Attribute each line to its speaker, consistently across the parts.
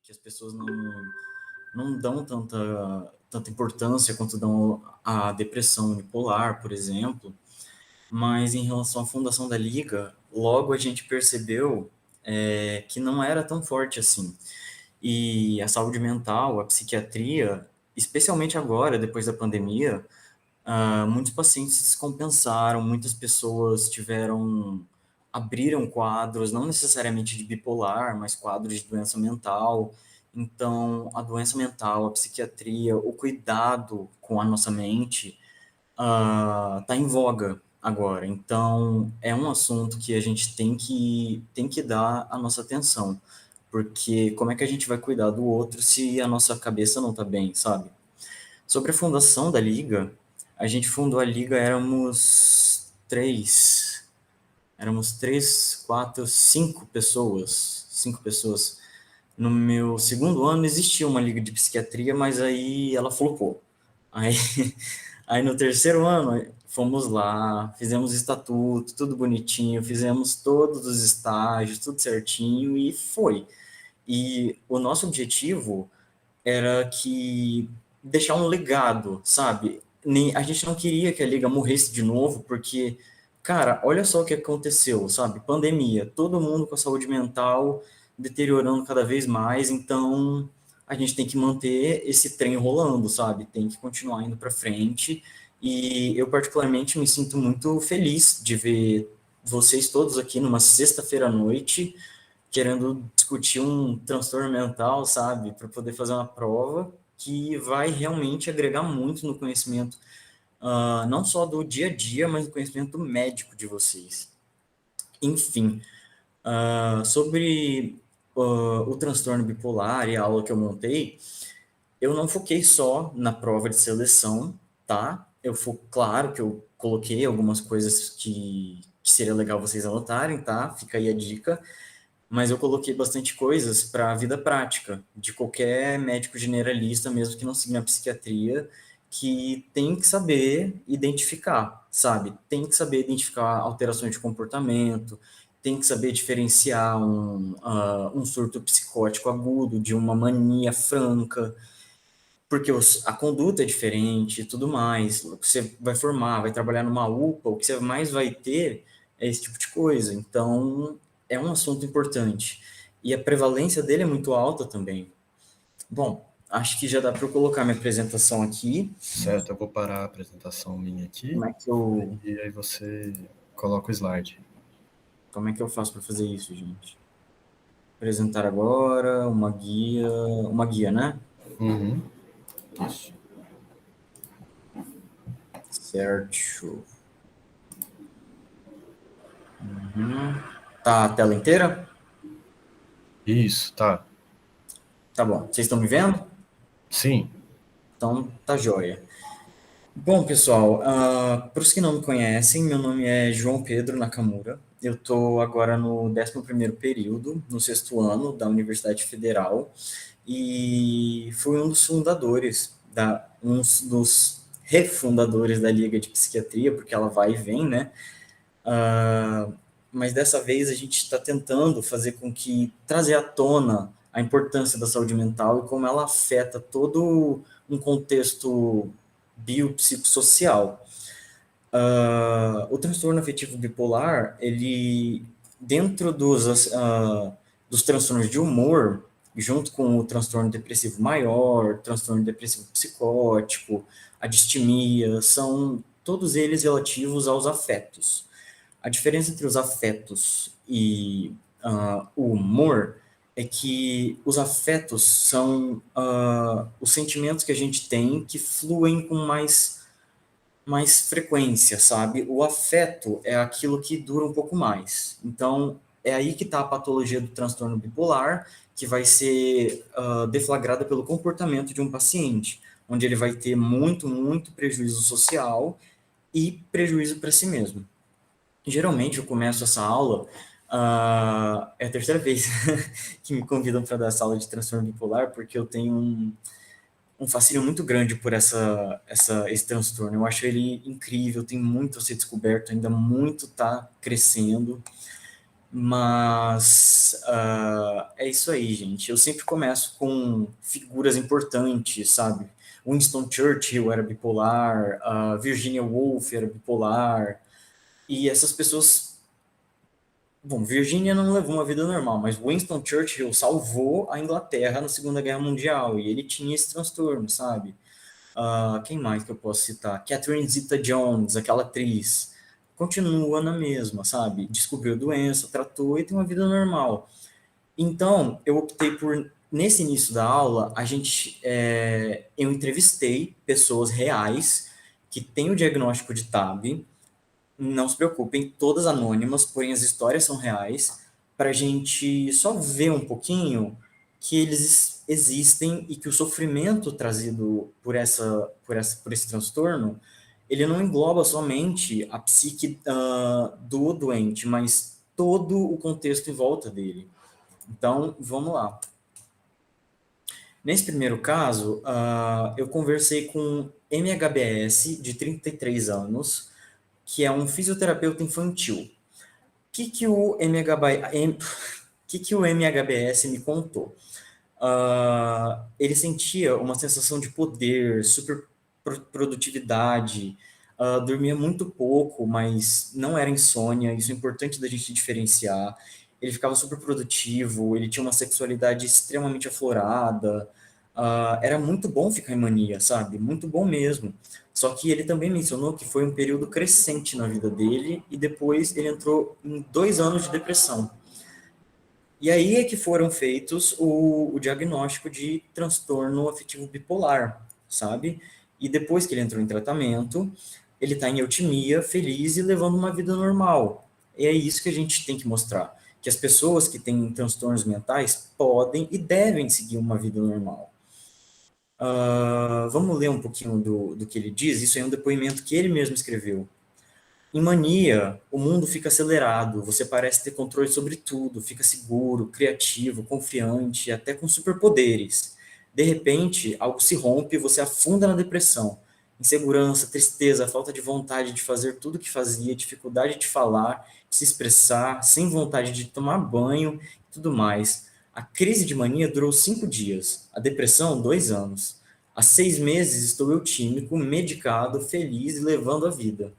Speaker 1: que as pessoas não dão tanta importância quanto dão à depressão unipolar, por exemplo. Mas em relação à fundação da Liga, logo a gente percebeu que não era tão forte assim. E a saúde mental, a psiquiatria, especialmente agora, depois da pandemia, muitos pacientes se descompensaram, muitas pessoas abriram quadros, não necessariamente de bipolar, mas quadros de doença mental. Então, a doença mental, a psiquiatria, o cuidado com a nossa mente está em voga agora. Então, é um assunto que a gente tem que dar a nossa atenção, porque como é que a gente vai cuidar do outro se a nossa cabeça não está bem, sabe? Sobre a fundação da Liga, a gente fundou a Liga, éramos três, quatro, cinco pessoas. No meu segundo ano existia uma Liga de Psiquiatria, mas aí ela flopou. Aí, aí no terceiro ano, fomos lá, fizemos estatuto, tudo bonitinho, fizemos todos os estágios, tudo certinho, e foi. E o nosso objetivo era que deixar um legado, sabe? A gente não queria que a liga morresse de novo, porque, cara, olha só o que aconteceu, sabe? Pandemia, todo mundo com a saúde mental deteriorando cada vez mais, então a gente tem que manter esse trem rolando, sabe? Tem que continuar indo para frente. E eu particularmente me sinto muito feliz de ver vocês todos aqui numa sexta-feira à noite querendo discutir um transtorno mental, sabe, para poder fazer uma prova que vai realmente agregar muito no conhecimento, não só do dia a dia, mas no conhecimento médico de vocês. Enfim, sobre o transtorno bipolar e a aula que eu montei, eu não foquei só na prova de seleção, tá? Claro que eu coloquei algumas coisas que seria legal vocês anotarem, tá? Fica aí a dica, mas eu coloquei bastante coisas para a vida prática, de qualquer médico generalista, mesmo que não siga na psiquiatria, que tem que saber identificar, sabe? Tem que saber identificar alterações de comportamento, tem que saber diferenciar um surto psicótico agudo de uma mania franca, porque a conduta é diferente e tudo mais. O que você vai formar, vai trabalhar numa UPA, o que você mais vai ter é esse tipo de coisa. Então, é um assunto importante. E a prevalência dele é muito alta também. Bom, acho que já dá para eu colocar minha apresentação aqui.
Speaker 2: Certo, eu vou parar a apresentação minha aqui.
Speaker 1: Como é que eu,
Speaker 2: E aí você coloca o slide.
Speaker 1: como é que eu faço para fazer isso, gente? Apresentar agora uma guia, né?
Speaker 2: Uhum. Isso.
Speaker 1: Certo. Uhum. Tá a tela inteira?
Speaker 2: Isso, tá.
Speaker 1: Tá bom. Vocês estão me vendo?
Speaker 2: Sim.
Speaker 1: Então, tá joia. Bom, pessoal, para os que não me conhecem, meu nome é João Pedro Nakamura. Eu estou agora no 11º período, no 6º ano da Universidade Federal, e fui um dos refundadores da Liga de Psiquiatria, porque ela vai e vem, né? Mas dessa vez a gente está tentando fazer com que trazer à tona a importância da saúde mental e como ela afeta todo um contexto biopsicossocial. O transtorno afetivo bipolar, ele, dentro dos transtornos de humor, junto com o transtorno depressivo maior, transtorno depressivo psicótico, a distimia, são todos eles relativos aos afetos. A diferença entre os afetos e o humor é que os afetos são os sentimentos que a gente tem que fluem com mais frequência, sabe? O afeto é aquilo que dura um pouco mais. Então, é aí que está a patologia do transtorno bipolar, que vai ser deflagrada pelo comportamento de um paciente, onde ele vai ter muito, muito prejuízo social e prejuízo para si mesmo. Geralmente eu começo essa aula, é a terceira vez que me convidam para dar essa aula de transtorno bipolar, porque eu tenho um fascínio muito grande por esse transtorno. Eu acho ele incrível, tem muito a ser descoberto, ainda muito está crescendo. Mas é isso aí, gente. Eu sempre começo com figuras importantes, sabe? Winston Churchill era bipolar, Virginia Woolf era bipolar, e essas pessoas. Bom, Virginia não levou uma vida normal, mas Winston Churchill salvou a Inglaterra na Segunda Guerra Mundial, e ele tinha esse transtorno, sabe? Quem mais que eu posso citar? Catherine Zeta-Jones, aquela atriz, continua na mesma, sabe? Descobriu a doença, tratou e tem uma vida normal. Então, eu optei por, nesse início da aula, eu entrevistei pessoas reais que têm o diagnóstico de TAB, não se preocupem, todas anônimas, porém as histórias são reais, para a gente só ver um pouquinho que eles existem e que o sofrimento trazido por esse transtorno, ele não engloba somente a psique do doente, mas todo o contexto em volta dele. Então, vamos lá. Nesse primeiro caso, eu conversei com MHBS, de 33 anos, que é um fisioterapeuta infantil. O que o MHBS me contou? Ele sentia uma sensação de poder, super produtividade, dormia muito pouco, mas não era insônia, isso é importante da gente diferenciar. Ele ficava super produtivo, ele tinha uma sexualidade extremamente aflorada, era muito bom ficar em mania, sabe? Muito bom mesmo. Só que ele também mencionou que foi um período crescente na vida dele e depois ele entrou em 2 anos de depressão. E aí é que foram feitos o diagnóstico de transtorno afetivo bipolar, sabe? E depois que ele entrou em tratamento, ele está em eutimia, feliz e levando uma vida normal. E é isso que a gente tem que mostrar, que as pessoas que têm transtornos mentais podem e devem seguir uma vida normal. Vamos ler um pouquinho do que ele diz? Isso é um depoimento que ele mesmo escreveu. Em mania, o mundo fica acelerado, você parece ter controle sobre tudo, fica seguro, criativo, confiante, até com superpoderes. De repente, algo se rompe e você afunda na depressão. Insegurança, tristeza, falta de vontade de fazer tudo o que fazia, dificuldade de falar, de se expressar, sem vontade de tomar banho e tudo mais. A crise de mania durou 5 dias, a depressão, 2 anos. Há 6 meses estou eutímico, medicado, feliz e levando a vida.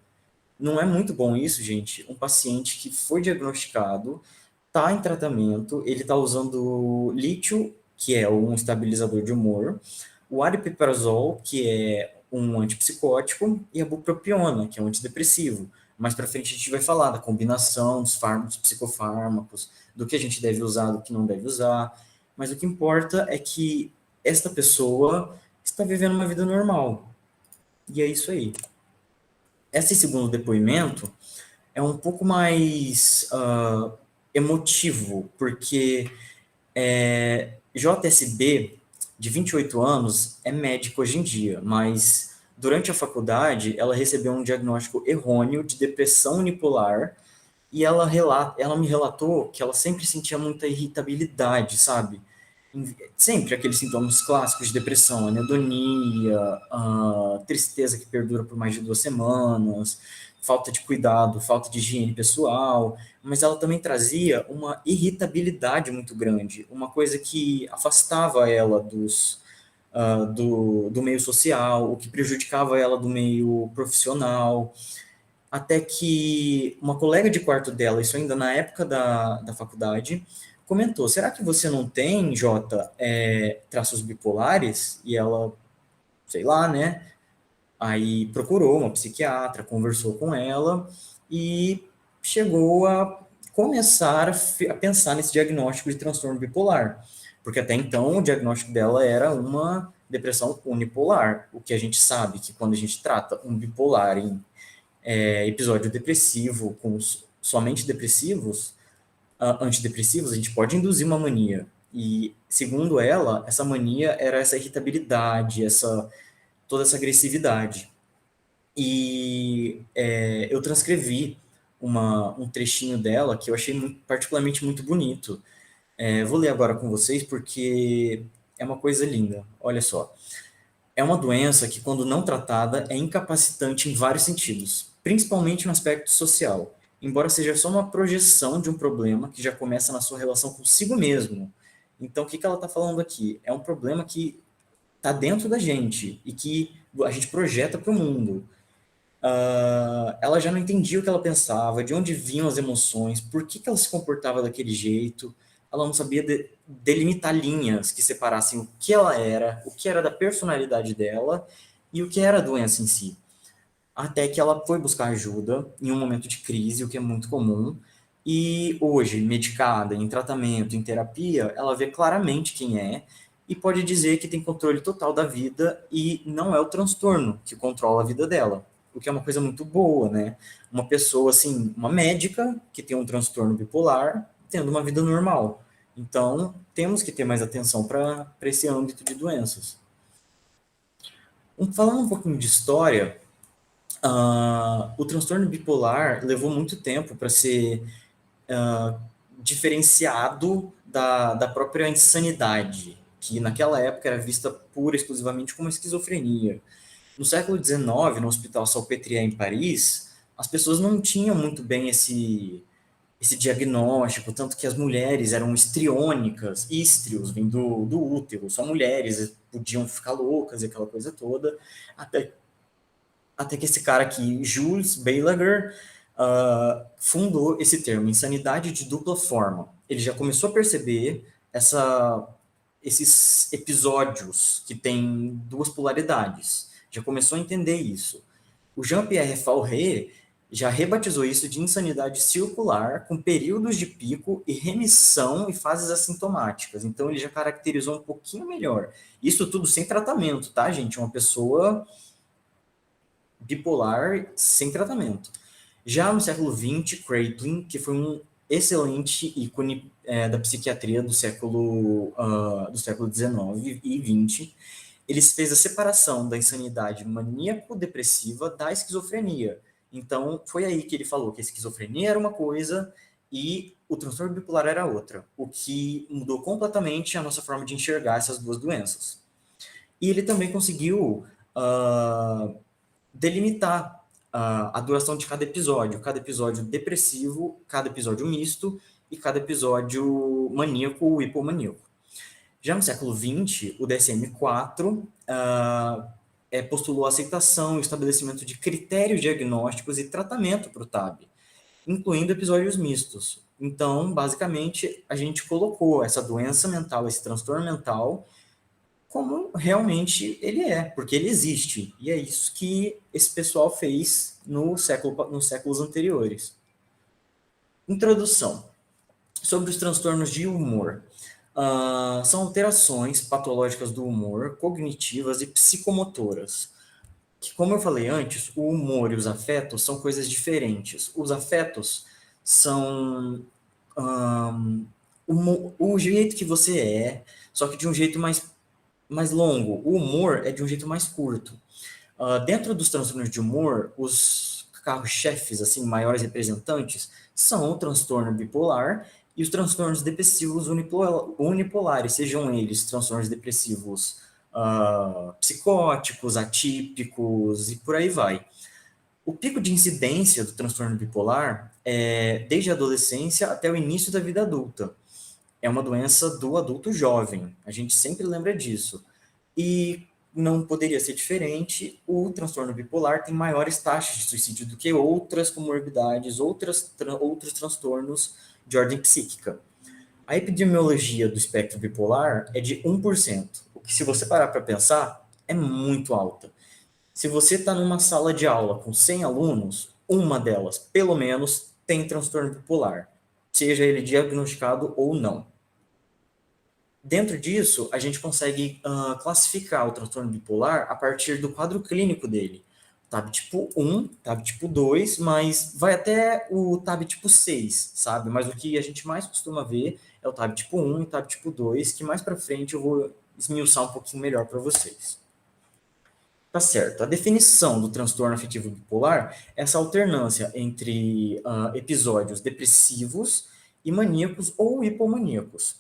Speaker 1: Não é muito bom isso, gente. Um paciente que foi diagnosticado, está em tratamento, ele está usando lítio, que é um estabilizador de humor, o aripiprazol, que é um antipsicótico, e a bupropiona, que é um antidepressivo. Mais para frente a gente vai falar da combinação dos fármacos, psicofármacos, do que a gente deve usar, do que não deve usar. Mas o que importa é que esta pessoa está vivendo uma vida normal. E é isso aí. Esse segundo depoimento é um pouco mais emotivo, porque JSB, de 28 anos, é médico hoje em dia, mas durante a faculdade ela recebeu um diagnóstico errôneo de depressão unipolar e ela me relatou que ela sempre sentia muita irritabilidade, sabe? Sempre aqueles sintomas clássicos de depressão, anedonia, tristeza que perdura por mais de 2 semanas, falta de cuidado, falta de higiene pessoal, mas ela também trazia uma irritabilidade muito grande, uma coisa que afastava ela do meio social, o que prejudicava ela do meio profissional, até que uma colega de quarto dela, isso ainda na época da faculdade, comentou: será que você não tem, Jota, traços bipolares? E ela, sei lá, né? Aí procurou uma psiquiatra, conversou com ela e chegou a começar a pensar nesse diagnóstico de transtorno bipolar. Porque até então o diagnóstico dela era uma depressão unipolar. O que a gente sabe que quando a gente trata um bipolar em episódio depressivo com somente depressivos, antidepressivos, a gente pode induzir uma mania. E, segundo ela, essa mania era essa irritabilidade, toda essa agressividade. E eu transcrevi um trechinho dela que eu achei particularmente muito bonito. Vou ler agora com vocês porque é uma coisa linda. Olha só. É uma doença que, quando não tratada, é incapacitante em vários sentidos, principalmente no aspecto social. embora seja só uma projeção de um problema que já começa na sua relação consigo mesmo. Então, o que ela está falando aqui? É um problema que está dentro da gente e que a gente projeta para o mundo. Ela já não entendia o que ela pensava, de onde vinham as emoções, por que ela se comportava daquele jeito. Ela não sabia delimitar linhas que separassem o que ela era, o que era da personalidade dela e o que era a doença em si. Até que ela foi buscar ajuda em um momento de crise, o que é muito comum. E hoje, medicada, em tratamento, em terapia, ela vê claramente quem é e pode dizer que tem controle total da vida e não é o transtorno que controla a vida dela, o que é uma coisa muito boa, né? Uma pessoa, assim, uma médica que tem um transtorno bipolar tendo uma vida normal. Então, temos que ter mais atenção para esse âmbito de doenças. Falando um pouquinho de história, o transtorno bipolar levou muito tempo para ser diferenciado da própria insanidade, que naquela época era vista pura e exclusivamente como esquizofrenia. No século XIX, no Hospital Salpêtrière, em Paris, as pessoas não tinham muito bem esse diagnóstico, tanto que as mulheres eram histriônicas, ístrios, vem do útero, só mulheres podiam ficar loucas e aquela coisa toda, até que esse cara aqui, Jules Beilager, fundou esse termo, insanidade de dupla forma. Ele já começou a perceber esses episódios que têm duas polaridades. Já começou a entender isso. O Jean-Pierre Fauré já rebatizou isso de insanidade circular, com períodos de pico e remissão e fases assintomáticas. Então, ele já caracterizou um pouquinho melhor. Isso tudo sem tratamento, tá, gente? Uma pessoa bipolar sem tratamento. Já no século XX, Kraepelin, que foi um excelente ícone da psiquiatria do século XIX e XX, ele fez a separação da insanidade maníaco-depressiva da esquizofrenia. Então, foi aí que ele falou que a esquizofrenia era uma coisa e o transtorno bipolar era outra, o que mudou completamente a nossa forma de enxergar essas duas doenças. E ele também conseguiu delimitar a duração de cada episódio depressivo, cada episódio misto e cada episódio maníaco ou hipomaníaco. Já no século XX, o DSM-4 postulou a aceitação e o estabelecimento de critérios diagnósticos e tratamento para o TAB, incluindo episódios mistos. Então, basicamente, a gente colocou essa doença mental, esse transtorno mental, como realmente ele é, porque ele existe. E é isso que esse pessoal fez nos séculos anteriores. Introdução. Sobre os transtornos de humor. São alterações patológicas do humor, cognitivas e psicomotoras. Que, como eu falei antes, o humor e os afetos são coisas diferentes. Os afetos são o jeito que você é, só que de um jeito mais longo. O humor é de um jeito mais curto. Dentro dos transtornos de humor, os carros-chefes, assim, maiores representantes, são o transtorno bipolar e os transtornos depressivos unipolares, sejam eles transtornos depressivos psicóticos, atípicos e por aí vai. O pico de incidência do transtorno bipolar é desde a adolescência até o início da vida adulta. É uma doença do adulto jovem, a gente sempre lembra disso. E não poderia ser diferente, o transtorno bipolar tem maiores taxas de suicídio do que outras comorbidades, outros transtornos de ordem psíquica. A epidemiologia do espectro bipolar é de 1%, o que, se você parar para pensar, é muito alta. Se você está numa sala de aula com 100 alunos, uma delas, pelo menos, tem transtorno bipolar, seja ele diagnosticado ou não. Dentro disso, a gente consegue classificar o transtorno bipolar a partir do quadro clínico dele. TAB tipo 1, TAB tipo 2, mas vai até o TAB tipo 6, sabe? Mas o que a gente mais costuma ver é o TAB tipo 1 e o TAB tipo 2, que mais para frente eu vou esmiuçar um pouquinho melhor para vocês. Tá certo. A definição do transtorno afetivo bipolar é essa alternância entre episódios depressivos e maníacos ou hipomaníacos.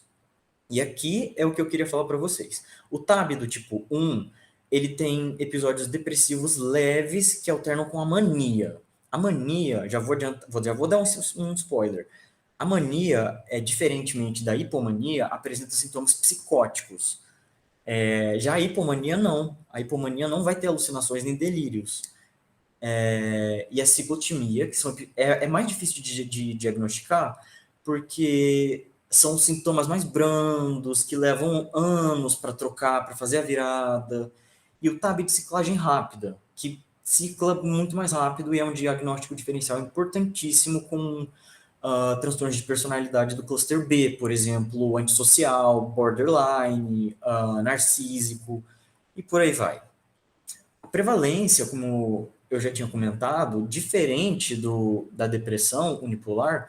Speaker 1: E aqui é o que eu queria falar para vocês. O TAB do tipo 1, ele tem episódios depressivos leves que alternam com a mania. A mania, já vou dar um spoiler. A mania, diferentemente da hipomania, apresenta sintomas psicóticos. Já a hipomania não. A hipomania não vai ter alucinações nem delírios. E a ciclotimia, que é mais difícil de diagnosticar, porque são sintomas mais brandos, que levam anos para trocar, para fazer a virada. E o TAB de ciclagem rápida, que cicla muito mais rápido e é um diagnóstico diferencial importantíssimo com transtornos de personalidade do cluster B, por exemplo, antissocial, borderline, narcísico, e por aí vai. A prevalência, como eu já tinha comentado, diferente da depressão unipolar,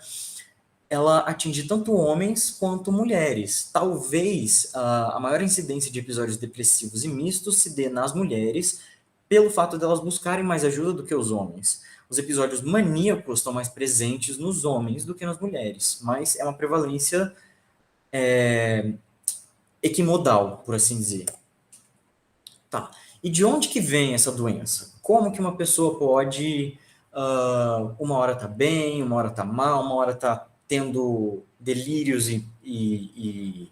Speaker 1: ela atinge tanto homens quanto mulheres. Talvez a maior incidência de episódios depressivos e mistos se dê nas mulheres, pelo fato delas buscarem mais ajuda do que os homens. Os episódios maníacos estão mais presentes nos homens do que nas mulheres, mas é uma prevalência equimodal, por assim dizer. Tá. E de onde que vem essa doença? Como que uma pessoa pode, uma hora tá bem, uma hora tá mal, uma hora tá tendo delírios e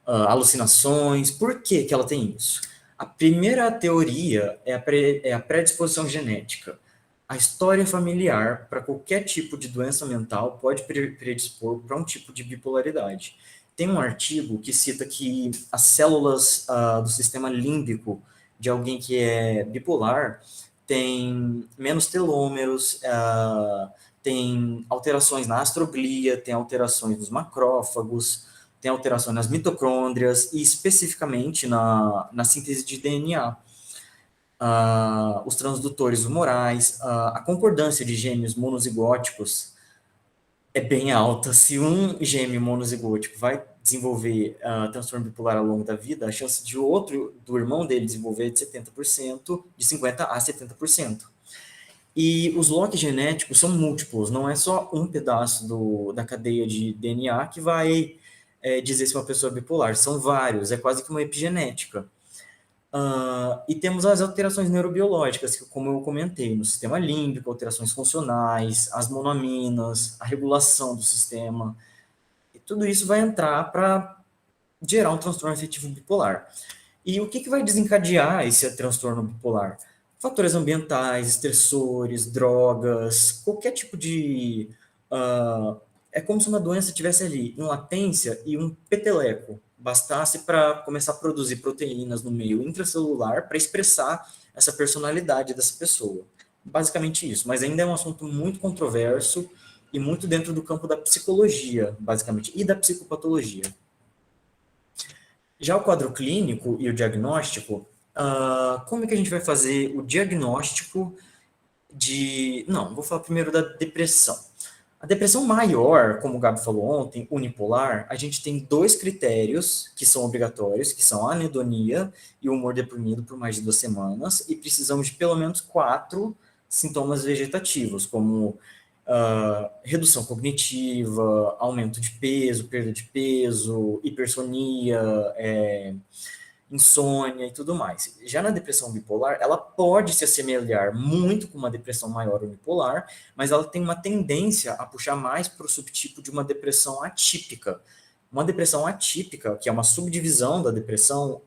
Speaker 1: alucinações? Por que que ela tem isso? A primeira teoria é a predisposição genética. A história familiar para qualquer tipo de doença mental pode predispor para um tipo de bipolaridade. Tem um artigo que cita que as células do sistema límbico de alguém que é bipolar tem menos telômeros, tem alterações na astroglia, tem alterações nos macrófagos, tem alterações nas mitocôndrias e especificamente na síntese de DNA. Os transdutores humorais, a concordância de gêmeos monozigóticos é bem alta. Se um gêmeo monozigótico vai desenvolver transtorno bipolar ao longo da vida, a chance de do irmão dele desenvolver é de 70%, de 50% a 70%. E os locks genéticos são múltiplos, não é só um pedaço da cadeia de DNA que vai dizer se uma pessoa é bipolar, são vários, é quase que uma epigenética. E temos as alterações neurobiológicas, que, como eu comentei, no sistema límbico, alterações funcionais, as monoaminas, a regulação do sistema, e tudo isso vai entrar para gerar um transtorno afetivo bipolar. E o que vai desencadear esse transtorno bipolar? Fatores ambientais, estressores, drogas, qualquer tipo de... é como se uma doença tivesse ali em latência e um peteleco bastasse para começar a produzir proteínas no meio intracelular para expressar essa personalidade dessa pessoa. Basicamente isso, mas ainda é um assunto muito controverso e muito dentro do campo da psicologia, basicamente, e da psicopatologia. Já o quadro clínico e o diagnóstico, como é que a gente vai fazer o diagnóstico de... Não, vou falar primeiro da depressão. A depressão maior, como o Gabi falou ontem, unipolar, a gente tem 2 critérios que são obrigatórios, que são a anedonia e o humor deprimido por mais de 2 semanas, e precisamos de pelo menos 4 sintomas vegetativos, como redução cognitiva, aumento de peso, perda de peso, hipersonia, insônia e tudo mais. Já na depressão bipolar, ela pode se assemelhar muito com uma depressão maior unipolar, mas ela tem uma tendência a puxar mais para o subtipo de uma depressão atípica. Uma depressão atípica, que é uma subdivisão da depressão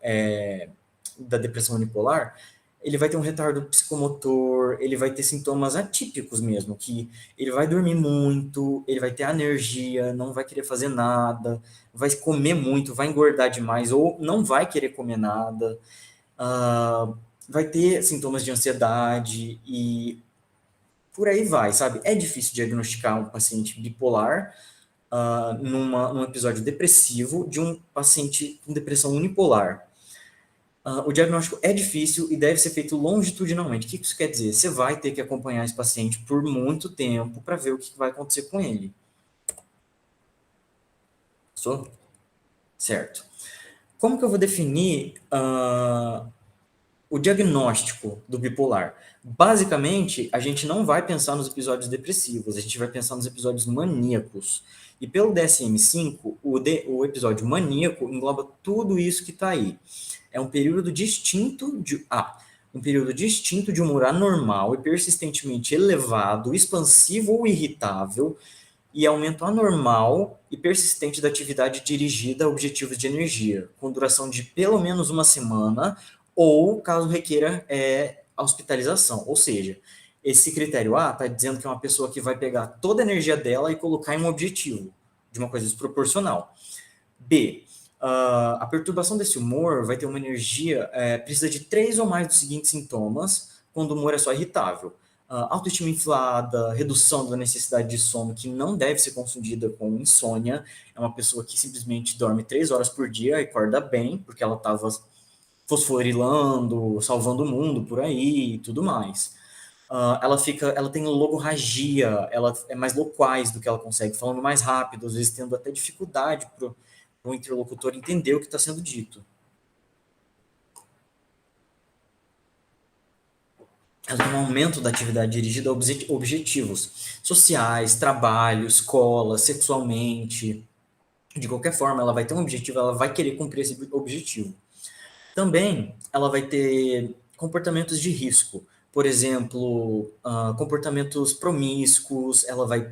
Speaker 1: unipolar, ele vai ter um retardo psicomotor, ele vai ter sintomas atípicos mesmo, que ele vai dormir muito, ele vai ter alergia, não vai querer fazer nada, vai comer muito, vai engordar demais, ou não vai querer comer nada, vai ter sintomas de ansiedade e por aí vai, sabe? É difícil diagnosticar um paciente bipolar num episódio depressivo de um paciente com depressão unipolar. O diagnóstico é difícil e deve ser feito longitudinalmente. O que isso quer dizer? Você vai ter que acompanhar esse paciente por muito tempo para ver o que vai acontecer com ele. Certo. Como que eu vou definir o diagnóstico do bipolar? Basicamente, a gente não vai pensar nos episódios depressivos, a gente vai pensar nos episódios maníacos. E pelo DSM-5, o episódio maníaco engloba tudo isso que está aí. É um período distinto de... um período distinto de humor anormal e persistentemente elevado, expansivo ou irritável, e aumento anormal e persistente da atividade dirigida a objetivos de energia, com duração de pelo menos uma semana, ou, caso requeira, a hospitalização. Ou seja, esse critério A está dizendo que é uma pessoa que vai pegar toda a energia dela e colocar em um objetivo, de uma coisa desproporcional. B, a perturbação desse humor vai ter uma energia, precisa de 3 ou mais dos seguintes sintomas, quando o humor é só irritável. Autoestima inflada, redução da necessidade de sono, que não deve ser confundida com insônia. É uma pessoa que simplesmente dorme 3 horas por dia e acorda bem, porque ela estava fosforilando, salvando o mundo por aí e tudo mais. Ela tem logorragia, ela é mais loquaz do que ela consegue, falando mais rápido, às vezes tendo até dificuldade para o interlocutor entender o que está sendo dito. Ela tem um aumento da atividade dirigida a objetivos sociais, trabalho, escola, sexualmente. De qualquer forma, ela vai ter um objetivo, ela vai querer cumprir esse objetivo. Também, ela vai ter comportamentos de risco. Por exemplo, comportamentos promíscuos, ela vai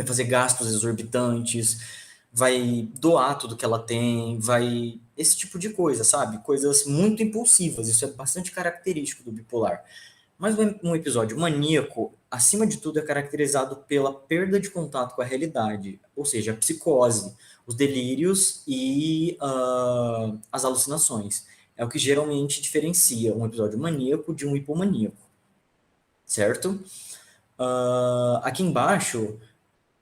Speaker 1: fazer gastos exorbitantes, vai doar tudo que ela tem, vai... Esse tipo de coisa, sabe? Coisas muito impulsivas, isso é bastante característico do bipolar. Mas um episódio maníaco, acima de tudo, é caracterizado pela perda de contato com a realidade, ou seja, a psicose, os delírios e as alucinações. É o que geralmente diferencia um episódio maníaco de um hipomaníaco, certo? Aqui embaixo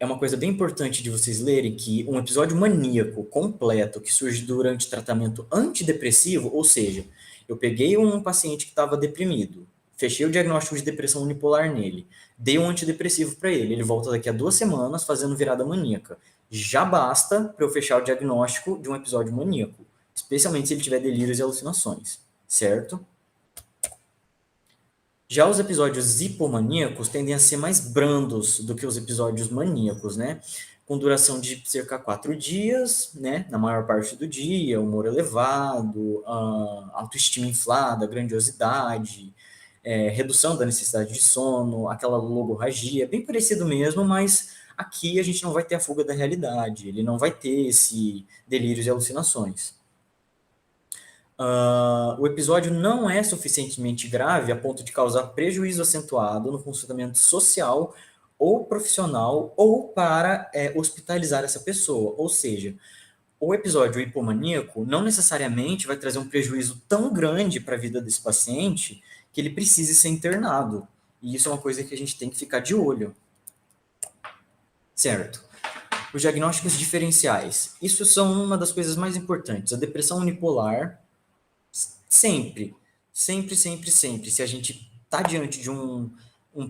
Speaker 1: é uma coisa bem importante de vocês lerem que um episódio maníaco completo que surge durante tratamento antidepressivo, ou seja, eu peguei um paciente que estava deprimido, fechei o diagnóstico de depressão unipolar nele, dei um antidepressivo para ele volta daqui a 2 semanas fazendo virada maníaca. Já basta para eu fechar o diagnóstico de um episódio maníaco, especialmente se ele tiver delírios e alucinações, certo? Já os episódios hipomaníacos tendem a ser mais brandos do que os episódios maníacos, né? Com duração de cerca de 4 dias, né? Na maior parte do dia, humor elevado, autoestima inflada, grandiosidade, redução da necessidade de sono, aquela logorragia, bem parecido mesmo, mas aqui a gente não vai ter a fuga da realidade, ele não vai ter esse delírios e alucinações. O episódio não é suficientemente grave a ponto de causar prejuízo acentuado no funcionamento social ou profissional ou para hospitalizar essa pessoa. Ou seja, o episódio hipomaníaco não necessariamente vai trazer um prejuízo tão grande para a vida desse paciente que ele precise ser internado. E isso é uma coisa que a gente tem que ficar de olho. Certo. Os diagnósticos diferenciais. Isso são uma das coisas mais importantes. A depressão unipolar, sempre, se a gente está diante de um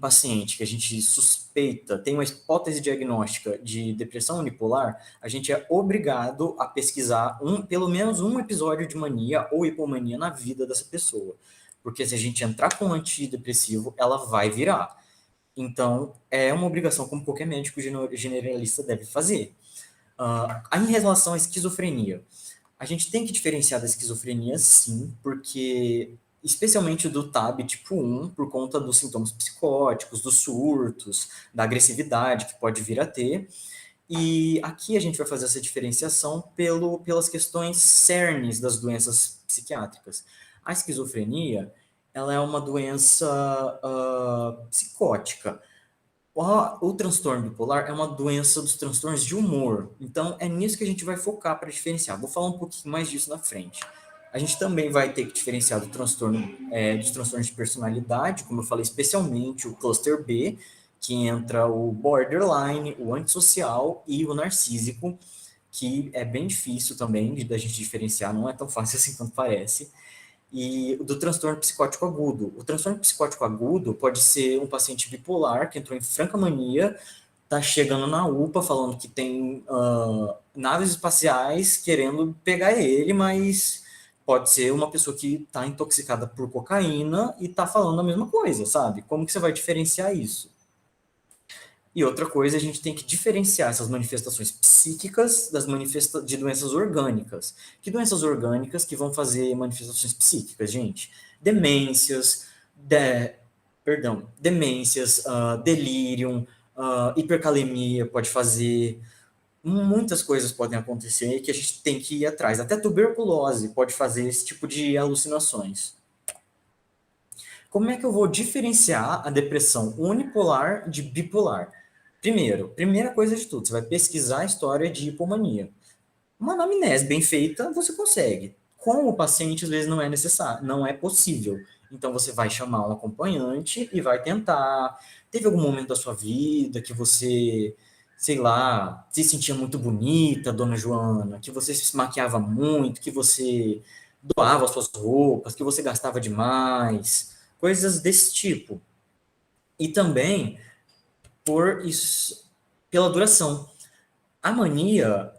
Speaker 1: paciente que a gente suspeita, tem uma hipótese diagnóstica de depressão unipolar, a gente é obrigado a pesquisar pelo menos um episódio de mania ou hipomania na vida dessa pessoa. Porque se a gente entrar com um antidepressivo, ela vai virar. Então, é uma obrigação como qualquer médico generalista deve fazer. Em relação à esquizofrenia, a gente tem que diferenciar da esquizofrenia, sim, porque, especialmente do TAB tipo 1, por conta dos sintomas psicóticos, dos surtos, da agressividade que pode vir a ter. E aqui a gente vai fazer essa diferenciação pelas questões cernes das doenças psiquiátricas. A esquizofrenia, ela é uma doença psicótica. O transtorno bipolar é uma doença dos transtornos de humor. Então, é nisso que a gente vai focar para diferenciar. Vou falar um pouquinho mais disso na frente. A gente também vai ter que diferenciar dos transtornos de personalidade, como eu falei, especialmente o cluster B, que entra o borderline, o antissocial e o narcísico, que é bem difícil também da gente diferenciar, não é tão fácil assim quanto parece. E do transtorno psicótico agudo. O transtorno psicótico agudo pode ser um paciente bipolar que entrou em franca mania, tá chegando na UPA falando que tem naves espaciais querendo pegar ele, mas pode ser uma pessoa que está intoxicada por cocaína e está falando a mesma coisa, sabe? Como que você vai diferenciar isso? E outra coisa, a gente tem que diferenciar essas manifestações psíquicas de doenças orgânicas. Que doenças orgânicas que vão fazer manifestações psíquicas, gente? Demências, demências, delírio, hipercalemia pode fazer, muitas coisas podem acontecer que a gente tem que ir atrás. Até tuberculose pode fazer esse tipo de alucinações. Como é que eu vou diferenciar a depressão unipolar de bipolar? Primeira coisa de tudo, você vai pesquisar a história de hipomania. Uma anamnese bem feita, você consegue. Com o paciente, às vezes, não é necessário, não é possível. Então, você vai chamar um acompanhante e vai tentar. Teve algum momento da sua vida que você, sei lá, se sentia muito bonita, dona Joana, que você se maquiava muito, que você doava as suas roupas, que você gastava demais, coisas desse tipo. E também por isso, pela duração. A mania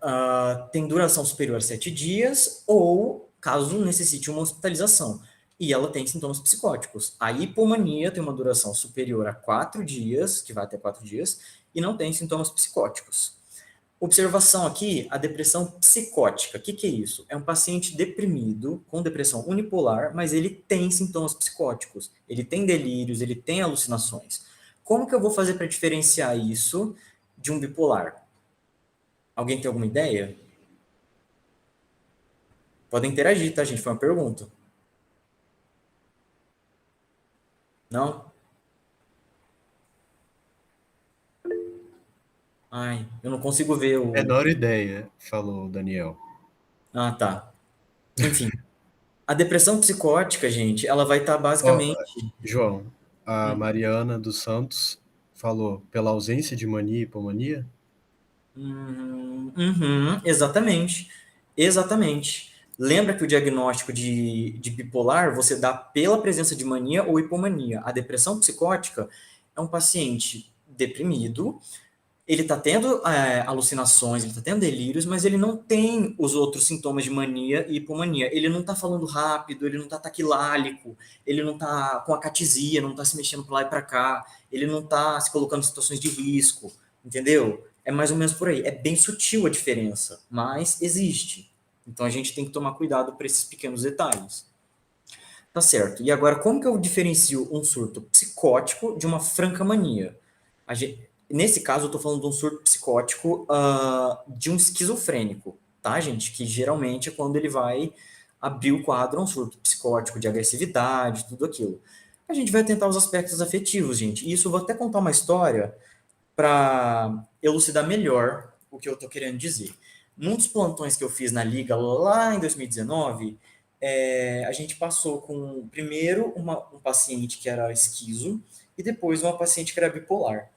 Speaker 1: tem duração superior a 7 dias ou caso necessite uma hospitalização. E ela tem sintomas psicóticos. A hipomania tem uma duração superior a 4 dias, que vai até 4 dias, e não tem sintomas psicóticos. Observação aqui, a depressão psicótica. O que é isso? É um paciente deprimido, com depressão unipolar, mas ele tem sintomas psicóticos. Ele tem delírios, ele tem alucinações. Como que eu vou fazer para diferenciar isso de um bipolar? Alguém tem alguma ideia? Podem interagir, tá, gente? Foi uma pergunta. Não? Ai, eu não consigo ver o.
Speaker 2: Menor ideia, falou o Daniel.
Speaker 1: Ah, tá. Enfim. A depressão psicótica, gente, ela vai estar
Speaker 2: Ó,
Speaker 1: basicamente.
Speaker 2: João, a Mariana dos Santos falou pela ausência de mania e hipomania?
Speaker 1: Exatamente. Exatamente. Lembra que o diagnóstico de bipolar você dá pela presença de mania ou hipomania. A depressão psicótica é um paciente deprimido, ele está tendo alucinações, ele está tendo delírios, mas ele não tem os outros sintomas de mania e hipomania. Ele não está falando rápido, ele não está taquilálico, ele não está com acatisia, não está se mexendo para lá e para cá, ele não está se colocando em situações de risco, entendeu? É mais ou menos por aí. É bem sutil a diferença, mas existe. Então a gente tem que tomar cuidado para esses pequenos detalhes. Tá certo. E agora, como que eu diferencio um surto psicótico de uma franca mania? Nesse caso, eu estou falando de um surto psicótico de um esquizofrênico, tá, gente? Que geralmente é quando ele vai abrir o quadro a um surto psicótico de agressividade, tudo aquilo. A gente vai tentar os aspectos afetivos, gente. E isso eu vou até contar uma história para elucidar melhor o que eu estou querendo dizer. Num dos plantões que eu fiz na Liga lá em 2019, a gente passou com primeiro um paciente que era esquizo e depois uma paciente que era bipolar.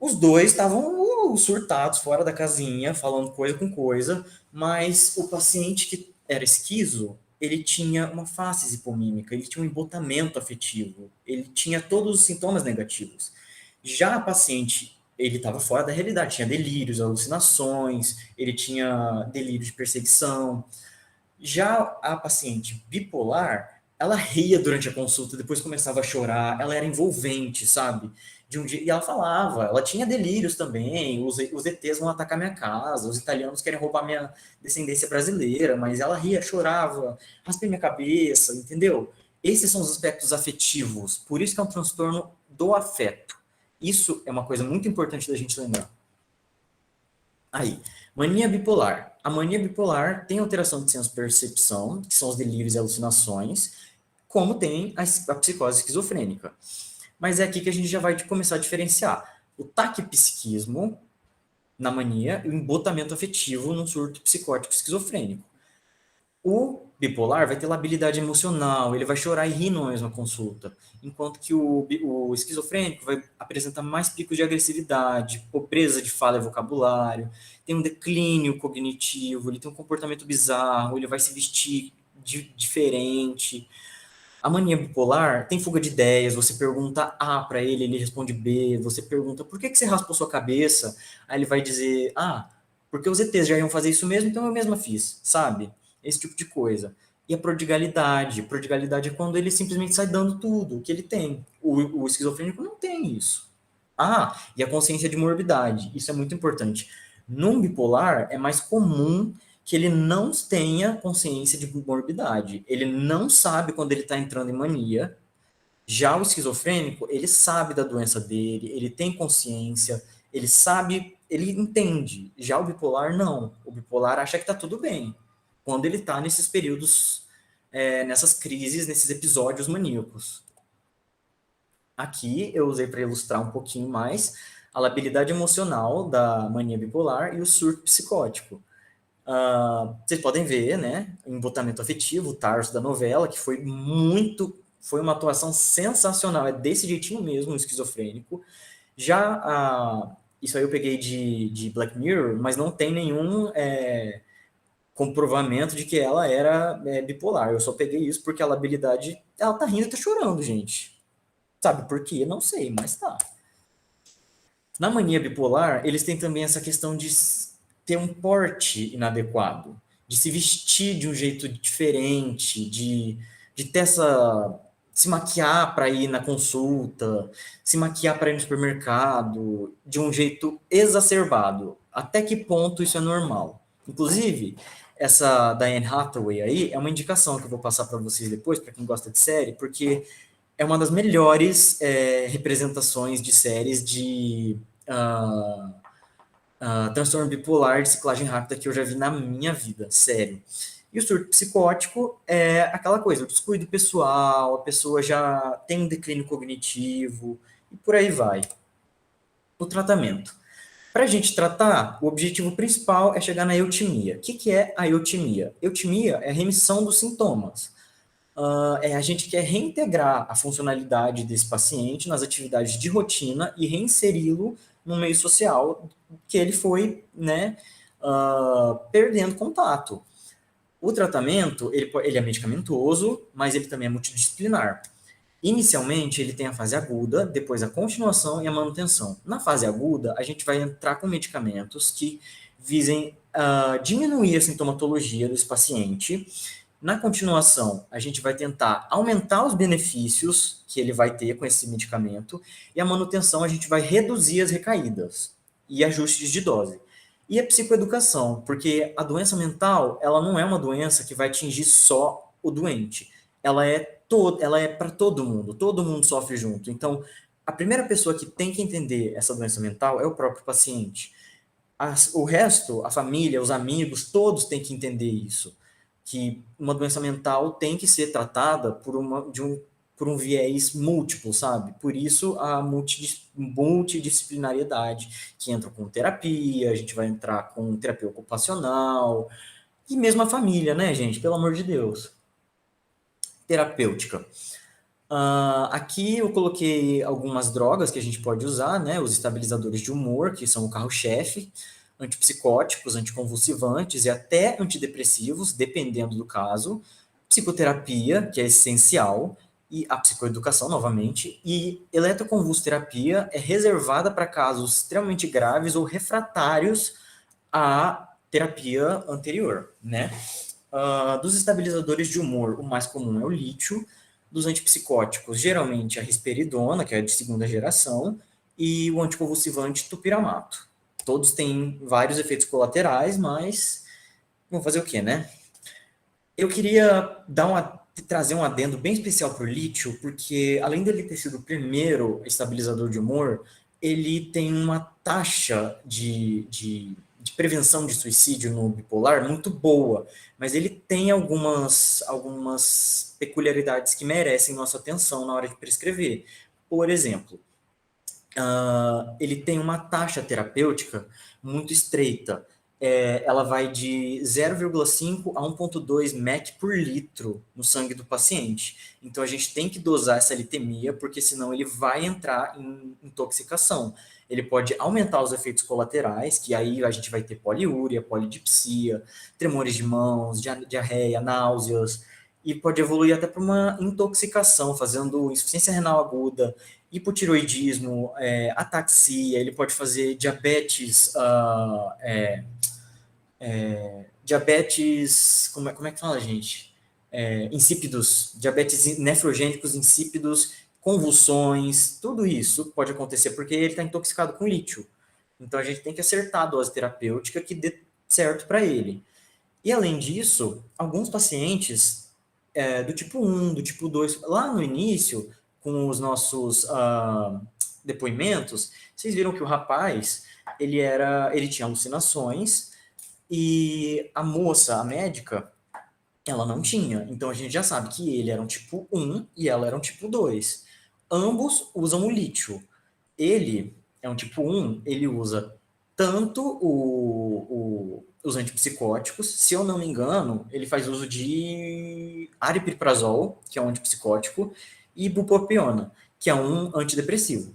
Speaker 1: Os dois estavam surtados fora da casinha, falando coisa com coisa, mas o paciente que era esquizo, ele tinha uma face hipomímica, ele tinha um embotamento afetivo, ele tinha todos os sintomas negativos. Já a paciente, ele estava fora da realidade, tinha delírios, alucinações, ele tinha delírios de perseguição. Já a paciente bipolar, ela ria durante a consulta, depois começava a chorar, ela era envolvente, sabe? De um dia, e ela falava, ela tinha delírios também, os ETs vão atacar minha casa, os italianos querem roubar minha descendência brasileira, mas ela ria, chorava, raspei minha cabeça, entendeu? Esses são os aspectos afetivos, por isso que é um transtorno do afeto. Isso é uma coisa muito importante da gente lembrar. Aí, mania bipolar. A mania bipolar tem alteração de senso-percepção, que são os delírios e alucinações, como tem a psicose esquizofrênica. Mas é aqui que a gente já vai começar a diferenciar o taquipsiquismo na mania e o embotamento afetivo num surto psicótico esquizofrênico. O bipolar vai ter labilidade emocional, ele vai chorar e rir na mesma consulta, enquanto que o esquizofrênico vai apresentar mais picos de agressividade, pobreza de fala e vocabulário, tem um declínio cognitivo, ele tem um comportamento bizarro, ele vai se vestir diferente. A mania bipolar tem fuga de ideias, você pergunta A para ele, ele responde B, você pergunta por que você raspou sua cabeça, aí ele vai dizer, porque os ETs já iam fazer isso mesmo, então eu mesma fiz, sabe? Esse tipo de coisa. E a prodigalidade é quando ele simplesmente sai dando tudo o que ele tem. O esquizofrênico não tem isso. E a consciência de morbidade, isso é muito importante. Num bipolar, é mais comum que ele não tenha consciência de morbidade. Ele não sabe quando ele está entrando em mania. Já o esquizofrênico, ele sabe da doença dele, ele tem consciência, ele sabe, ele entende. Já o bipolar, não. O bipolar acha que está tudo bem. Quando ele está nesses períodos, nessas crises, nesses episódios maníacos. Aqui eu usei para ilustrar um pouquinho mais a labilidade emocional da mania bipolar e o surto psicótico. Vocês podem ver, né, embotamento afetivo, o Tarso da novela, que foi uma atuação sensacional, é desse jeitinho mesmo, o esquizofrênico. Já, isso aí eu peguei de Black Mirror, mas não tem nenhum comprovamento de que ela era bipolar. Eu só peguei isso porque a labilidade, ela tá rindo e tá chorando, gente. Sabe por quê? Não sei, mas tá. Na mania bipolar, eles têm também essa questão de ter um porte inadequado, de se vestir de um jeito diferente, de ter essa. Se maquiar para ir na consulta, se maquiar para ir no supermercado, de um jeito exacerbado. Até que ponto isso é normal? Inclusive, essa da Anne Hathaway aí é uma indicação que eu vou passar para vocês depois, para quem gosta de série, porque é uma das melhores representações de séries de transtorno bipolar de ciclagem rápida que eu já vi na minha vida, sério. E o surto psicótico é aquela coisa, o descuido pessoal, a pessoa já tem um declínio cognitivo, e por aí vai. O tratamento. Para a gente tratar, o objetivo principal é chegar na eutimia. O que é a eutimia? Eutimia é a remissão dos sintomas. A gente quer reintegrar a funcionalidade desse paciente nas atividades de rotina e reinseri-lo no meio social que ele foi, né, perdendo contato. O tratamento, ele é medicamentoso, mas ele também é multidisciplinar. Inicialmente, ele tem a fase aguda, depois a continuação e a manutenção. Na fase aguda, a gente vai entrar com medicamentos que visem diminuir a sintomatologia desse paciente. Na continuação, a gente vai tentar aumentar os benefícios que ele vai ter com esse medicamento, e a manutenção a gente vai reduzir as recaídas e ajustes de dose. E a psicoeducação, porque a doença mental, ela não é uma doença que vai atingir só o doente. Ela é para todo mundo sofre junto. Então, a primeira pessoa que tem que entender essa doença mental é o próprio paciente. O resto, a família, os amigos, todos têm que entender isso, que uma doença mental tem que ser tratada por um viés múltiplo, sabe? Por isso a multidisciplinariedade, que entra com terapia, a gente vai entrar com terapia ocupacional, e mesmo a família, né, gente? Pelo amor de Deus. Terapêutica. Aqui eu coloquei algumas drogas que a gente pode usar, né? Os estabilizadores de humor, que são o carro-chefe, antipsicóticos, anticonvulsivantes e até antidepressivos, dependendo do caso. Psicoterapia, que é essencial, e a psicoeducação, novamente. E eletroconvulsoterapia é reservada para casos extremamente graves ou refratários à terapia anterior, né? Dos estabilizadores de humor, o mais comum é o lítio. Dos antipsicóticos, geralmente a risperidona, que é de segunda geração, e o anticonvulsivante tupiramato. Todos têm vários efeitos colaterais, mas vamos fazer o quê, né? Eu queria trazer um adendo bem especial para o lítio, porque além dele ter sido o primeiro estabilizador de humor, ele tem uma taxa de prevenção de suicídio no bipolar muito boa, mas ele tem algumas peculiaridades que merecem nossa atenção na hora de prescrever. Por exemplo, ele tem uma taxa terapêutica muito estreita. Ela vai de 0,5 a 1,2 mEq por litro no sangue do paciente. Então, a gente tem que dosar essa litemia, porque senão ele vai entrar em intoxicação. Ele pode aumentar os efeitos colaterais, que aí a gente vai ter poliúria, polidipsia, tremores de mãos, diarreia, náuseas, e pode evoluir até para uma intoxicação, fazendo insuficiência renal aguda, hipotiroidismo, ataxia, ele pode fazer diabetes, diabetes, como é que fala, gente? Insípidos, diabetes nefrogênicos insípidos convulsões, tudo isso pode acontecer porque ele está intoxicado com lítio. Então a gente tem que acertar a dose terapêutica que dê certo para ele. E além disso, alguns pacientes do tipo 1, do tipo 2, lá no início, com os nossos depoimentos, vocês viram que o rapaz, ele tinha alucinações e a moça, a médica, ela não tinha. Então a gente já sabe que ele era um tipo 1 e ela era um tipo 2. Ambos usam o lítio. Ele é um tipo 1, ele usa tanto os antipsicóticos, se eu não me engano, ele faz uso de aripiprazol, que é um antipsicótico, e bupropiona, que é um antidepressivo.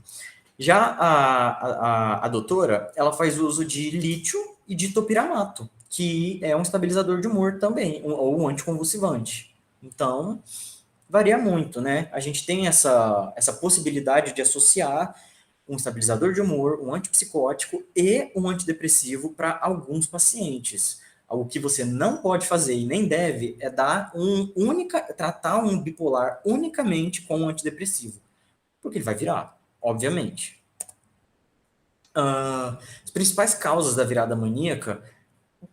Speaker 1: Já a doutora, ela faz uso de lítio e de topiramato, que é um estabilizador de humor também, ou um anticonvulsivante. Então, varia muito, né? A gente tem essa possibilidade de associar um estabilizador de humor, um antipsicótico e um antidepressivo para alguns pacientes. O que você não pode fazer e nem deve é tratar um bipolar unicamente com um antidepressivo, porque ele vai virar, obviamente. As principais causas da virada maníaca,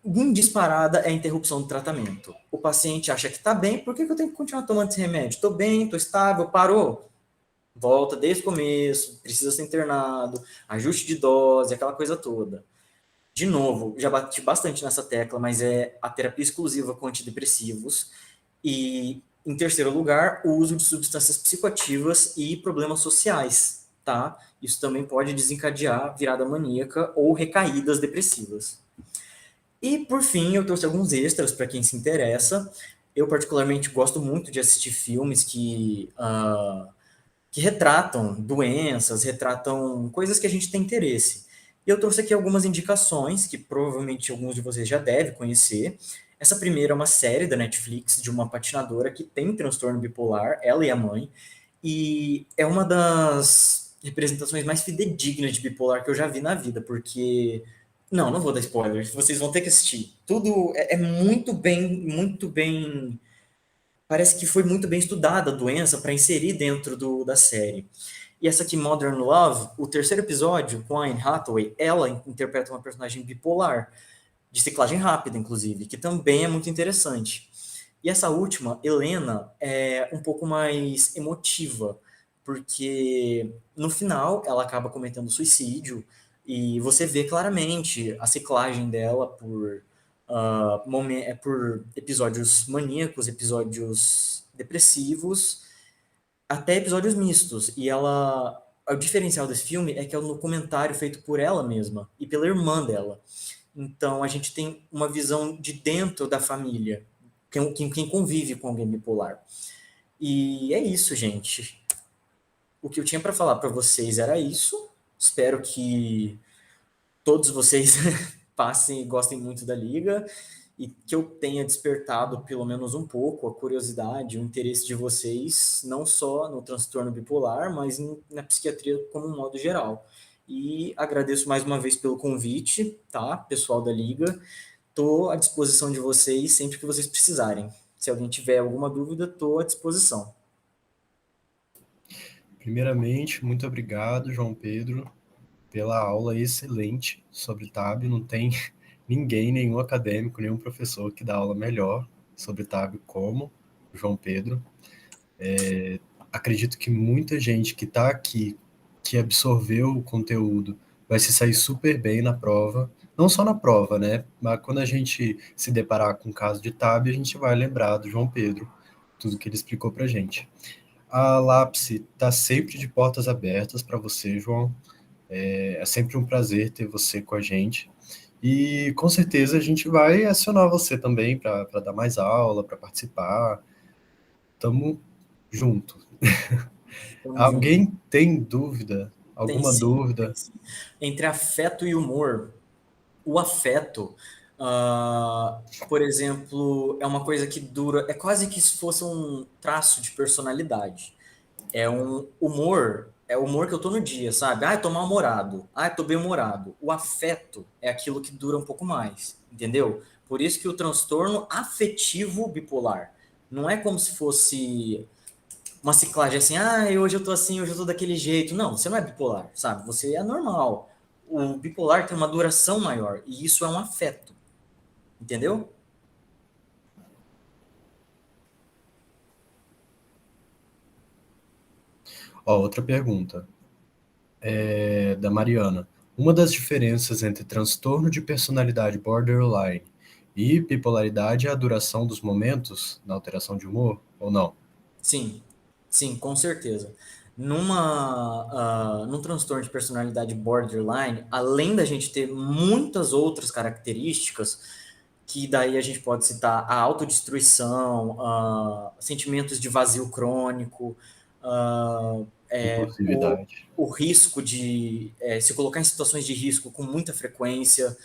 Speaker 1: em disparada, é a interrupção do tratamento. O paciente acha que está bem, por que eu tenho que continuar tomando esse remédio? Estou bem, estou estável, parou. Volta desde o começo, precisa ser internado, ajuste de dose, aquela coisa toda. De novo, já bati bastante nessa tecla, mas é a terapia exclusiva com antidepressivos. E, em terceiro lugar, o uso de substâncias psicoativas e problemas sociais, tá? Isso também pode desencadear virada maníaca ou recaídas depressivas. E, por fim, eu trouxe alguns extras para quem se interessa. Eu, particularmente, gosto muito de assistir filmes que retratam doenças, retratam coisas que a gente tem interesse. E eu trouxe aqui algumas indicações que provavelmente alguns de vocês já devem conhecer. Essa primeira é uma série da Netflix de uma patinadora que tem transtorno bipolar, ela e a mãe, e é uma das representações mais fidedignas de bipolar que eu já vi na vida, porque não vou dar spoiler, vocês vão ter que assistir. Tudo é muito bem. Parece que foi muito bem estudada a doença para inserir dentro da série. E essa aqui, Modern Love, o terceiro episódio, com a Anne Hathaway, ela interpreta uma personagem bipolar, de ciclagem rápida, inclusive, que também é muito interessante. E essa última, Helena, é um pouco mais emotiva, porque no final ela acaba cometendo suicídio e você vê claramente a ciclagem dela por episódios maníacos, episódios depressivos, até episódios mistos. E o diferencial desse filme é que é um documentário feito por ela mesma e pela irmã dela. Então a gente tem uma visão de dentro da família, quem convive com alguém bipolar. E é isso, gente. O que eu tinha para falar para vocês era isso. Espero que todos vocês passem e gostem muito da liga e que eu tenha despertado pelo menos um pouco a curiosidade, o interesse de vocês, não só no transtorno bipolar, mas na psiquiatria como um modo geral. E agradeço mais uma vez pelo convite, tá, pessoal da liga. Estou à disposição de vocês sempre que vocês precisarem. Se alguém tiver alguma dúvida, estou à disposição.
Speaker 2: Primeiramente, muito obrigado, João Pedro, pela aula excelente sobre TAB. Não tem ninguém, nenhum acadêmico, nenhum professor que dá aula melhor sobre TAB como o João Pedro. Acredito que muita gente que está aqui, que absorveu o conteúdo, vai se sair super bem na prova. Não só na prova, né? Mas quando a gente se deparar com o caso de TAB, a gente vai lembrar do João Pedro, tudo que ele explicou para a gente. A Lápse está sempre de portas abertas para você, João. É sempre um prazer ter você com a gente. E com certeza a gente vai acionar você também para dar mais aula, para participar. Tamo junto.
Speaker 1: Tamo junto.
Speaker 2: Alguém tem dúvida?
Speaker 1: Tem
Speaker 2: Alguma
Speaker 1: sim, tem
Speaker 2: dúvida?
Speaker 1: sim. Entre afeto e humor, o afeto, por exemplo, é uma coisa que dura, é quase que se fosse um traço de personalidade. É o humor que eu tô no dia, sabe? Eu tô mal-humorado. Eu tô bem-humorado. O afeto é aquilo que dura um pouco mais, entendeu? Por isso que o transtorno afetivo bipolar não é como se fosse uma ciclagem assim, hoje eu tô assim, hoje eu tô daquele jeito. Não, você não é bipolar, sabe? Você é normal. O bipolar tem uma duração maior e isso é um afeto, entendeu?
Speaker 2: Ó, outra pergunta, da Mariana. Uma das diferenças entre transtorno de personalidade borderline e bipolaridade é a duração dos momentos na alteração de humor, ou não?
Speaker 1: Sim, sim, com certeza. Num transtorno de personalidade borderline, além da gente ter muitas outras características, que daí a gente pode citar a autodestruição, sentimentos de vazio crônico, ah, é, o,
Speaker 2: Impulsividade.
Speaker 1: o risco de se colocar em situações de risco com muita frequência,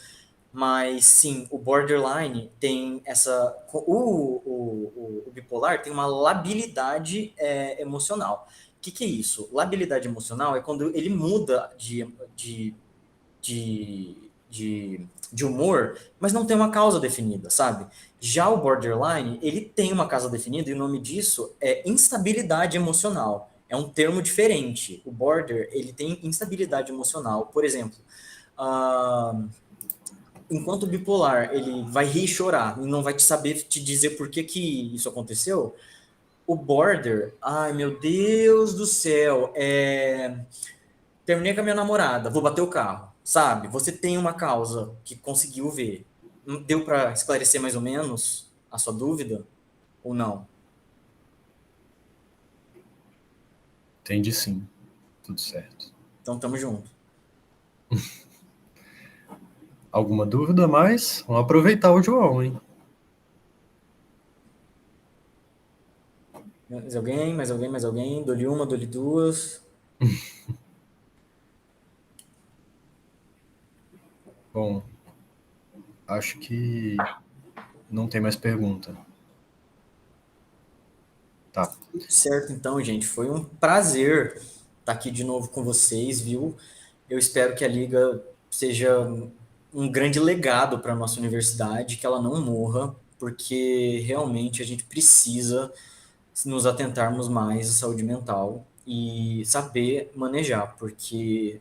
Speaker 1: mas sim, o borderline tem essa. O bipolar tem uma labilidade emocional. O que é isso? Labilidade emocional é quando ele muda de humor, mas não tem uma causa definida, sabe? Já o borderline, ele tem uma causa definida e o nome disso é instabilidade emocional. É um termo diferente. O border, ele tem instabilidade emocional. Por exemplo, uh, enquanto o bipolar, ele vai rir e chorar e não vai te saber te dizer por que que isso aconteceu, o border, ai meu Deus do céu, terminei com a minha namorada, vou bater o carro, sabe? Você tem uma causa que conseguiu ver. Deu para esclarecer mais ou menos a sua dúvida ou não?
Speaker 2: Entendi sim, tudo certo.
Speaker 1: Então tamo junto.
Speaker 2: Alguma dúvida mais? Vamos aproveitar o João, hein?
Speaker 1: Mais alguém? Mais alguém? Mais alguém? Dou-lhe uma, dou-lhe duas.
Speaker 2: Bom, acho que não tem mais pergunta. Tá.
Speaker 1: Certo, então, gente, foi um prazer estar aqui de novo com vocês, viu? Eu espero que a Liga seja um grande legado para a nossa universidade, que ela não morra, porque realmente a gente precisa nos atentarmos mais à saúde mental e saber manejar, porque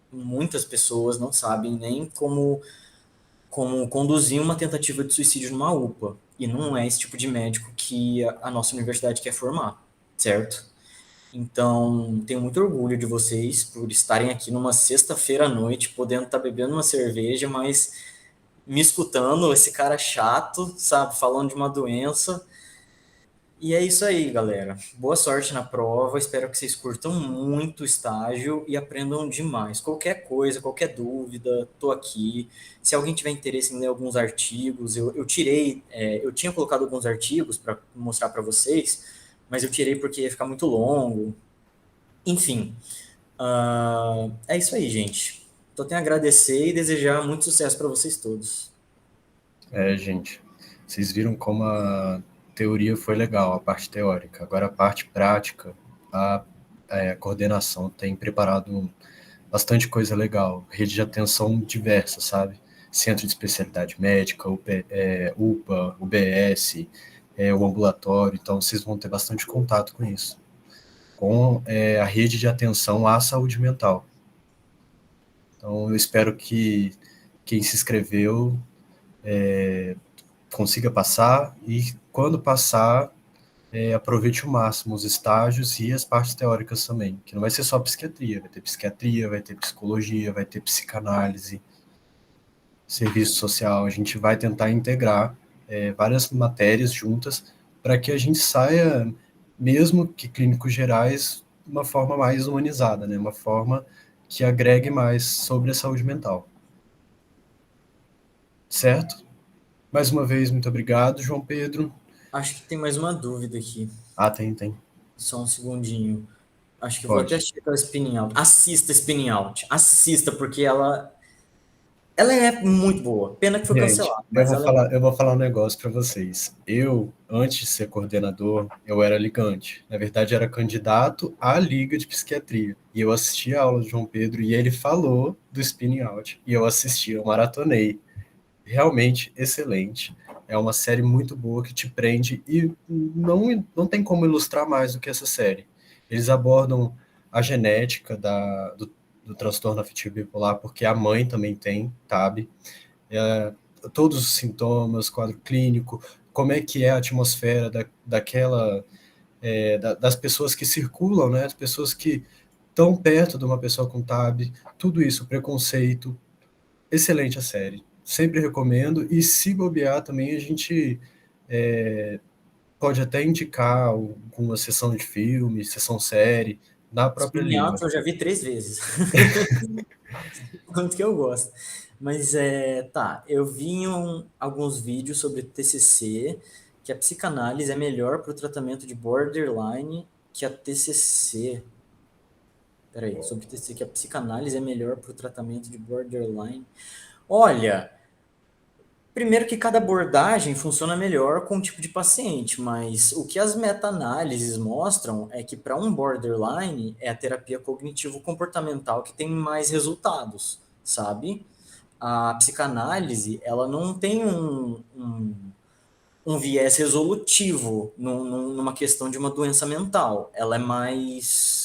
Speaker 1: muitas pessoas não sabem nem como conduzir uma tentativa de suicídio numa UPA. E não é esse tipo de médico que a nossa universidade quer formar, certo? Então, tenho muito orgulho de vocês por estarem aqui numa sexta-feira à noite, podendo estar bebendo uma cerveja, mas me escutando, esse cara chato, sabe, falando de uma doença. E é isso aí, galera. Boa sorte na prova. Espero que vocês curtam muito o estágio e aprendam demais. Qualquer coisa, qualquer dúvida, tô aqui. Se alguém tiver interesse em ler alguns artigos, eu tirei, eu tinha colocado alguns artigos para mostrar para vocês, mas eu tirei porque ia ficar muito longo. Enfim, é isso aí, gente. Só tenho a agradecer e desejar muito sucesso para vocês todos.
Speaker 2: Gente, vocês viram como a teoria foi legal, a parte teórica. Agora a parte prática, a coordenação tem preparado bastante coisa legal. Rede de atenção diversa, sabe? Centro de especialidade médica, UPA, UBS, o ambulatório. Então vocês vão ter bastante contato com isso. Com a rede de atenção à saúde mental. Então eu espero que quem se inscreveu consiga passar e, quando passar, aproveite o máximo os estágios e as partes teóricas também, que não vai ser só psiquiatria, vai ter psicologia, vai ter psicanálise, serviço social. A gente vai tentar integrar várias matérias juntas para que a gente saia, mesmo que clínicos gerais, de uma forma mais humanizada, né? Uma forma que agregue mais sobre a saúde mental. Certo? Mais uma vez, muito obrigado, João Pedro.
Speaker 1: Acho que tem mais uma dúvida aqui.
Speaker 2: Tem.
Speaker 1: Só um segundinho. Acho que eu vou até
Speaker 2: Pode.
Speaker 1: checar o Spinning Out. Assista Spinning Out. Assista, porque ela é muito boa. Pena que foi
Speaker 2: Gente,
Speaker 1: cancelada, mas ela é boa.
Speaker 2: eu vou falar um negócio para vocês. Eu, antes de ser coordenador, eu era ligante. Na verdade, era candidato à Liga de Psiquiatria. E eu assisti a aula do João Pedro e ele falou do Spinning Out. E eu assisti, eu maratonei. Realmente excelente. É uma série muito boa que te prende e não tem como ilustrar mais do que essa série. Eles abordam a genética do transtorno afetivo bipolar, porque a mãe também tem, sabe? É, todos os sintomas, quadro clínico, como é que é a atmosfera das pessoas que circulam, né? As pessoas que estão perto de uma pessoa com TAB, tudo isso, preconceito. Excelente a série. Sempre recomendo. E se bobear também, a gente é, pode até indicar alguma sessão de filme, sessão série, na própria liga.
Speaker 1: Spin-Out eu já vi 3 vezes. Quanto que eu gosto. Mas tá, eu vi alguns vídeos sobre TCC, que a psicanálise é melhor para o tratamento de borderline que a TCC. Peraí, sobre TCC, que a psicanálise é melhor para o tratamento de borderline. Olha, primeiro que cada abordagem funciona melhor com um tipo de paciente, mas o que as meta-análises mostram é que para um borderline é a terapia cognitivo-comportamental que tem mais resultados, sabe? A psicanálise, ela não tem um viés resolutivo numa questão de uma doença mental. Ela é mais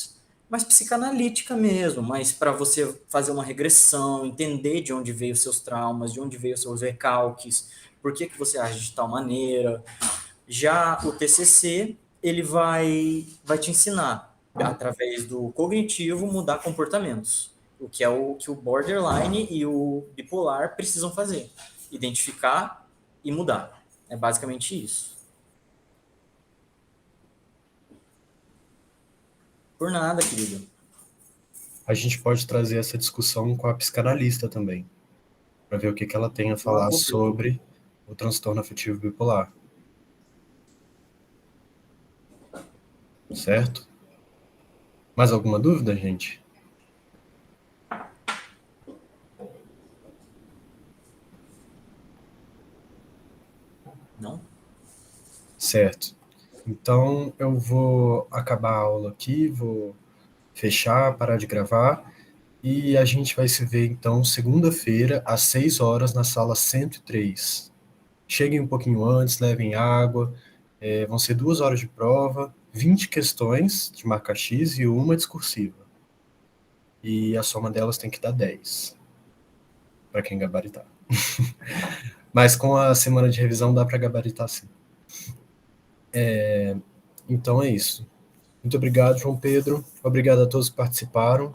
Speaker 1: psicanalítica mesmo, mais para você fazer uma regressão, entender de onde veio os seus traumas, de onde veio os seus recalques, por que você age de tal maneira. Já o TCC, ele vai te ensinar, através do cognitivo, mudar comportamentos. O que é o que o borderline e o bipolar precisam fazer. Identificar e mudar. É basicamente isso. Por nada, querido.
Speaker 2: A gente pode trazer essa discussão com a psicanalista também, para ver o que ela tem a
Speaker 1: Uma
Speaker 2: falar
Speaker 1: boa pergunta.
Speaker 2: sobre o transtorno afetivo bipolar, certo? Mais alguma dúvida, gente?
Speaker 1: Não?
Speaker 2: Certo. Então eu vou acabar a aula aqui, vou fechar, parar de gravar, e a gente vai se ver então segunda-feira, às 6 horas, na sala 103. Cheguem um pouquinho antes, levem água, vão ser 2 horas de prova, 20 questões de marca X e uma discursiva. E a soma delas tem que dar 10, para quem gabaritar. Mas com a semana de revisão dá para gabaritar sim. Então é isso. Muito obrigado, João Pedro. Obrigado a todos que participaram.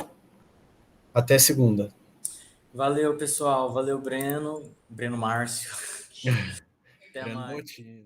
Speaker 2: Até segunda.
Speaker 1: Valeu, pessoal. Valeu, Breno. Breno Márcio. Até
Speaker 2: Breno
Speaker 1: mais.
Speaker 2: Montino.